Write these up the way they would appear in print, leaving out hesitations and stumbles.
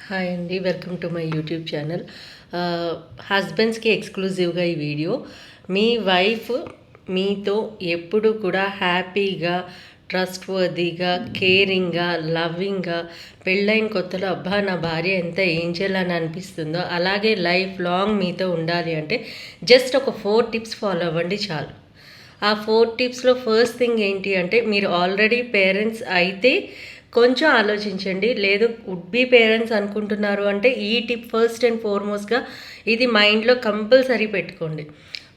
Hi అండి, welcome to my YouTube channel. హస్బెండ్స్కి ఎక్స్క్లూజివ్గా ఈ వీడియో. మీ వైఫ్ మీతో ఎప్పుడు కూడా హ్యాపీగా, ట్రస్ట్ వర్దీగా, కేరింగ్గా, లవ్వింగ్గా, పెళ్ళైన కొత్తలో అబ్బా నా భార్య ఎంత ఏంజల్ అని అనిపిస్తుందో అలాగే లైఫ్ లాంగ్ మీతో ఉండాలి అంటే జస్ట్ ఒక 4 టిప్స్ ఫాలో అవ్వండి చాలు. ఆ 4 టిప్స్లో ఫస్ట్ థింగ్ ఏంటి అంటే, మీరు ఆల్రెడీ పేరెంట్స్ అయితే కొంచెం ఆలోచించండి. లేదు వుడ్ బీ పేరెంట్స్ అనుకుంటున్నారు అంటే ఈ టిప్ ఫస్ట్ అండ్ ఫార్మోస్ట్గా ఇది మైండ్లో కంపల్సరీ పెట్టుకోండి.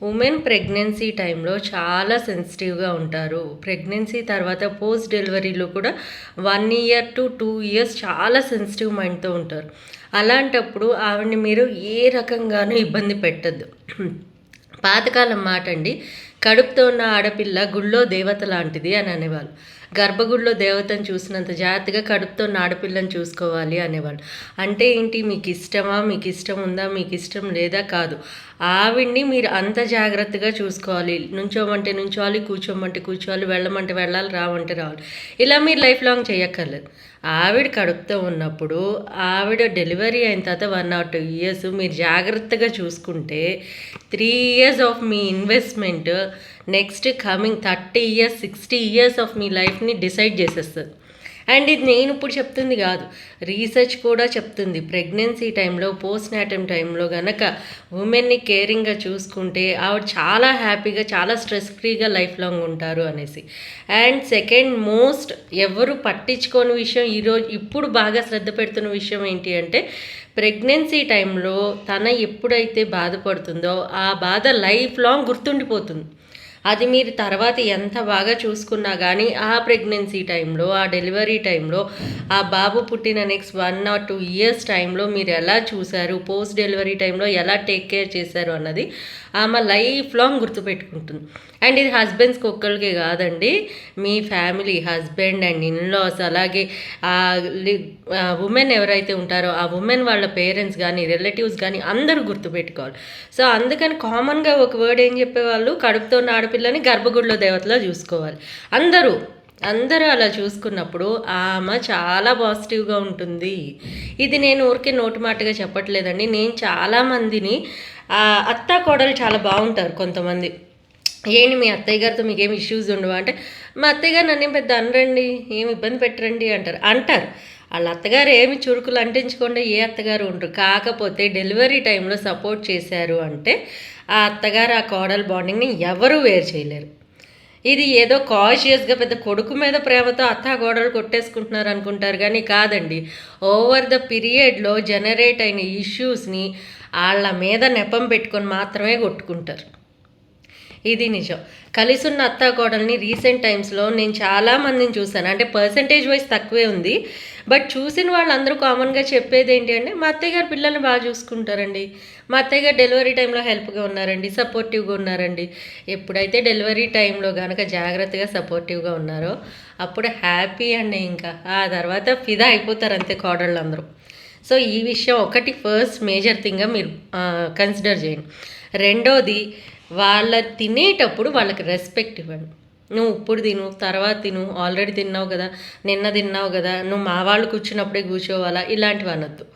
ఉమెన్ ప్రెగ్నెన్సీ టైంలో చాలా సెన్సిటివ్గా ఉంటారు. ప్రెగ్నెన్సీ తర్వాత పోస్ట్ డెలివరీలో కూడా 1 ఇయర్ టు 2 ఇయర్స్ చాలా సెన్సిటివ్ మైండ్తో ఉంటారు. అలాంటప్పుడు ఆవిడని మీరు ఏ రకంగానూ ఇబ్బంది పెట్టద్దు. పాతకాలం మాట అండి, కడుపుతో ఉన్న ఆడపిల్ల గుళ్ళో దేవత లాంటిది అని అనేవాళ్ళు. గర్భగుడిలో దేవతను చూసినంత జాగ్రత్తగా కడుపుతో ఉన్న ఆడపిల్లని చూసుకోవాలి అనేవాళ్ళు. అంటే ఏంటి, మీకు ఇష్టమా, మీకు ఇష్టం ఉందా, మీకు ఇష్టం లేదా కాదు, ఆవిడ్ని మీరు అంత జాగ్రత్తగా చూసుకోవాలి. నుంచోమంటే నుంచోవాలి, కూర్చోమంటే కూర్చోవాలి, వెళ్ళమంటే వెళ్ళాలి, రావంటే రావాలి. ఇలా మీరు లైఫ్ లాంగ్ చేయక్కర్లేదు. ఆవిడ కడుపుతో ఉన్నప్పుడు, ఆవిడ డెలివరీ అయిన తర్వాత 1 or 2 ఇయర్స్ మీరు జాగ్రత్తగా చూసుకుంటే 3 ఇయర్స్ ఆఫ్ మీ investment next coming 30 years 60 years of మీ లైఫ్ని డిసైడ్ చేసేస్తుంది. అండ్ ఇది నేను ఇప్పుడు చెప్తుంది కాదు, రీసెర్చ్ కూడా చెప్తుంది. ప్రెగ్నెన్సీ టైంలో, పోస్ట్ నాటమ్ టైంలో కనుక ఉమెన్ని కేరింగ్గా చూసుకుంటే ఆవిడ చాలా హ్యాపీగా, చాలా స్ట్రెస్ ఫ్రీగా లైఫ్ లాంగ్ ఉంటారు అనేసి. అండ్ సెకండ్ మోస్ట్ ఎవరు పట్టించుకోని విషయం, ఇప్పుడు బాగా శ్రద్ధ పెడుతున్న విషయం ఏంటి అంటే, ప్రెగ్నెన్సీ టైంలో తన ఎప్పుడైతే బాధపడుతుందో ఆ బాధ లైఫ్ లాంగ్ గుర్తుండిపోతుంది. అది మీరు తర్వాత ఎంత బాగా చూసుకున్నా కానీ ఆ ప్రెగ్నెన్సీ టైంలో, ఆ డెలివరీ టైంలో, ఆ బాబు పుట్టిన నెక్స్ట్ 1 or 2 ఇయర్స్ టైంలో మీరు ఎలా చూశారు, పోస్ట్ డెలివరీ టైంలో ఎలా టేక్ కేర్ చేశారు అన్నది ఆమె లైఫ్ లాంగ్ గుర్తుపెట్టుకుంటుంది. అండ్ ఇది హస్బెండ్స్కి ఒక్కరికే కాదండి, మీ ఫ్యామిలీ, హస్బెండ్ అండ్ ఇన్లాస్, అలాగే ఉమెన్ ఎవరైతే ఉంటారో ఆ ఉమెన్ వాళ్ళ పేరెంట్స్ కానీ, రిలేటివ్స్ కానీ అందరూ గుర్తుపెట్టుకోవాలి. సో అందుకని కామన్గా ఒక వర్డ్ ఏం చెప్పేవాళ్ళు, కడుపుతో ఉన్న ఆడపిల్లని గర్భగుడిలో దేవతలా చూసుకోవాలి. అందరూ అలా చూసుకున్నప్పుడు ఆమె చాలా పాజిటివ్గా ఉంటుంది. ఇది నేను ఊరికే నోటి మాటగా చెప్పట్లేదండి. నేను చాలామందిని, అత్త కోడలు చాలా బాగుంటారు కొంతమంది. ఏంటి మీ అత్తయ్య గారితో మీకేం ఇష్యూస్ ఉండవు అంటే, మా అత్తయ్య గారు నన్నేం పెద్ద అనరండి, ఏమి ఇబ్బంది పెట్టరండి అంటారు. వాళ్ళ అత్తగారు ఏమి చురుకులు అంటించకుండా ఏ అత్తగారు ఉండరు. కాకపోతే డెలివరీ టైంలో సపోర్ట్ చేశారు అంటే ఆ అత్తగారు ఆ కోడలు బాండింగ్ని ఎవరూ వేరు చేయలేరు. ఇది ఏదో కాషియస్గా పెద్ద కొడుకు మీద ప్రేమతో అత్త గోడలు కొట్టేసుకుంటున్నారు అనుకుంటారు, కానీ కాదండి. ఓవర్ ద పీరియడ్లో జనరేట్ అయిన ఇష్యూస్ని వాళ్ళ మీద నెపం పెట్టుకొని మాత్రమే కొట్టుకుంటారు. ఇది నిజం. కలిసున్న అత్తాకోడల్ని రీసెంట్ టైమ్స్లో నేను చాలామందిని చూశాను. అంటే పర్సంటేజ్ వైజ్ తక్కువే ఉంది, బట్ చూసిన వాళ్ళందరూ కామన్గా చెప్పేది ఏంటి అంటే, మా అత్తయ్య గారు పిల్లల్ని బాగా చూసుకుంటారండి, మా అత్తయ్య గారు డెలివరీ టైంలో హెల్ప్గా ఉన్నారండి, సపోర్టివ్గా ఉన్నారండి. ఎప్పుడైతే డెలివరీ టైంలో కనుక జాగ్రత్తగా సపోర్టివ్గా ఉన్నారో అప్పుడు హ్యాపీ అండి. ఇంకా ఆ తర్వాత ఫిదా అయిపోతారు అంతే కోడళ్ళందరూ. సో ఈ విషయం ఒకటి ఫస్ట్ మేజర్ థింగ్గా మీరు కన్సిడర్ చేయండి. రెండోది, వాళ్ళ తినేటప్పుడు వాళ్ళకి రెస్పెక్ట్ ఇవ్వండి. నువ్వు ఇప్పుడు తిను, తర్వాత తిను, ఆల్రెడీ తిన్నావు కదా, నిన్న తిన్నావు కదా, నువ్వు మా వాళ్ళు కూర్చున్నప్పుడే కూర్చోవాలా, ఇలాంటివి అనొద్దు.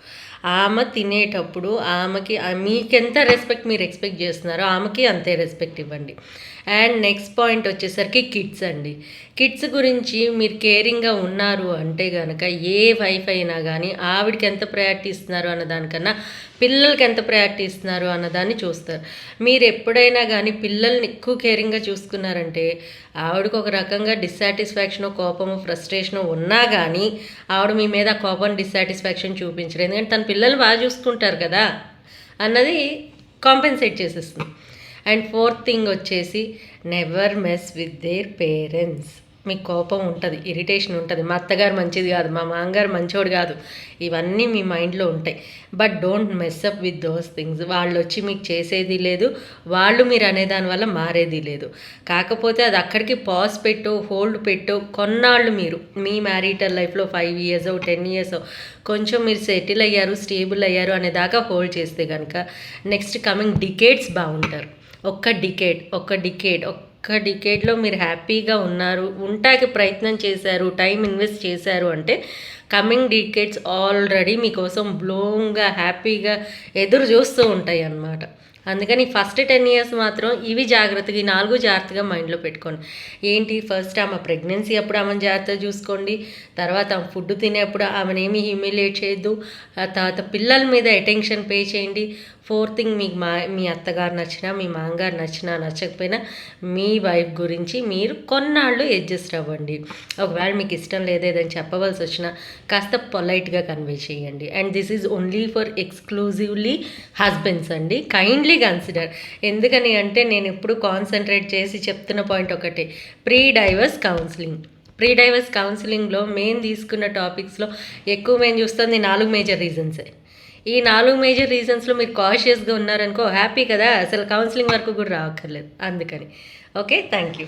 ఆమె తినేటప్పుడు ఆమెకి మీకెంత రెస్పెక్ట్ మీరు ఎక్స్పెక్ట్ చేస్తున్నారో ఆమెకి అంతే రెస్పెక్ట్ ఇవ్వండి. అండ్ నెక్స్ట్ పాయింట్ వచ్చేసరికి కిడ్స్ అండి. కిడ్స్ గురించి మీరు కేరింగ్గా ఉన్నారు అంటే కనుక ఏ వైఫ్ అయినా కానీ ఆవిడకి ఎంత ప్రయారిటీ ఇస్తున్నారు అన్న దానికన్నా పిల్లలకి ఎంత ప్రయారిటీ ఇస్తున్నారు అన్నదాన్ని చూస్తారు. మీరు ఎప్పుడైనా కానీ పిల్లల్ని ఎక్కువ కేరింగ్గా చూసుకున్నారంటే ఆవిడకు ఒక రకంగా డిస్సాటిస్ఫాక్షను, కోపము, ఫ్రస్ట్రేషను ఉన్నా కానీ ఆవిడ మీ మీద కోపం, డిస్సాటిస్ఫాక్షన్ చూపించరు. ఎందుకంటే తన పిల్లల్ని బాగా చూసుకుంటారు కదా అన్నది కాంపెన్సేట్ చేసేస్తుంది. అండ్ ఫోర్త్ థింగ్ వచ్చేసి, never mess with their parents. మీకు కోపం ఉంటుంది, ఇరిటేషన్ ఉంటుంది, మా అత్తగారు మంచిది కాదు, మా మామగారు మంచోడు కాదు, ఇవన్నీ మీ మైండ్లో ఉంటాయి. But don't mess up with those things. వాళ్ళు వచ్చి మీకు చేసేది లేదు, వాళ్ళు మీరు అనేదాని వల్ల మారేది లేదు. కాకపోతే అది అక్కడికి పాజ్ పెట్టు, హోల్డ్ పెట్టు. కొన్నాళ్ళు మీరు మీ మ్యారీటల్ లైఫ్లో 5 ఇయర్స్ 10 ఇయర్స్ కొంచెం మీరు సెటిల్ అయ్యారు, స్టేబుల్ అయ్యారు అనేదాకా హోల్డ్ చేస్తే కనుక నెక్స్ట్ కమింగ్ డికేడ్స్ బాగుంటారు. ఒక్క డికేడ్లో మీరు హ్యాపీగా ఉన్నారు, ఉంటాకి ప్రయత్నం చేశారు, టైం ఇన్వెస్ట్ చేశారు అంటే కమింగ్ డీకేడ్స్ ఆల్రెడీ మీకోసం బ్లోంగా హ్యాపీగా ఎదురు చూస్తూ ఉంటాయి అన్నమాట. అందుకని ఫస్ట్ 10 ఇయర్స్ మాత్రం ఇవి జాగ్రత్తగా, ఈ 4 జాగ్రత్తగా మైండ్లో పెట్టుకోండి. ఏంటి, ఫస్ట్ ఆమె ప్రెగ్నెన్సీ అప్పుడు ఆమెను జాగ్రత్తగా చూసుకోండి, తర్వాత ఆమె ఫుడ్ తినేప్పుడు ఆమెనేమి హ్యూమిలేట్ చేయొద్దు, ఆ తర్వాత పిల్లల మీద అటెన్షన్ పే చేయండి. ఫోర్త్ థింగ్, మీకు మీ అత్తగారు నచ్చినా మీ మామగారు నచ్చినా నచ్చకపోయినా మీ వైఫ్ గురించి మీరు కొన్నాళ్ళు అడ్జస్ట్ అవ్వండి. ఒకవేళ మీకు ఇష్టం లేదేదని చెప్పవలసి వచ్చినా కాస్త పొలైట్గా కన్వే చేయండి. And this is only for exclusively husbands అండి, కైండ్లీ కన్సిడర్. ఎందుకని అంటే నేను ఎప్పుడు కాన్సన్ట్రేట్ చేసి చెప్తున్న పాయింట్ ఒకటే, ప్రీ డైవర్స్ కౌన్సిలింగ్లో మేము తీసుకున్న టాపిక్స్లో ఎక్కువ మేము చూస్తుంది 4 మేజర్ రీజన్సే. ఈ 4 మేజర్ రీజన్స్లో మీరు కాషియస్గా ఉన్నారనుకో హ్యాపీ కదా, అసలు కౌన్సిలింగ్ వరకు కూడా రావక్కర్లేదు. అందుకని ఓకే, థ్యాంక్ యూ.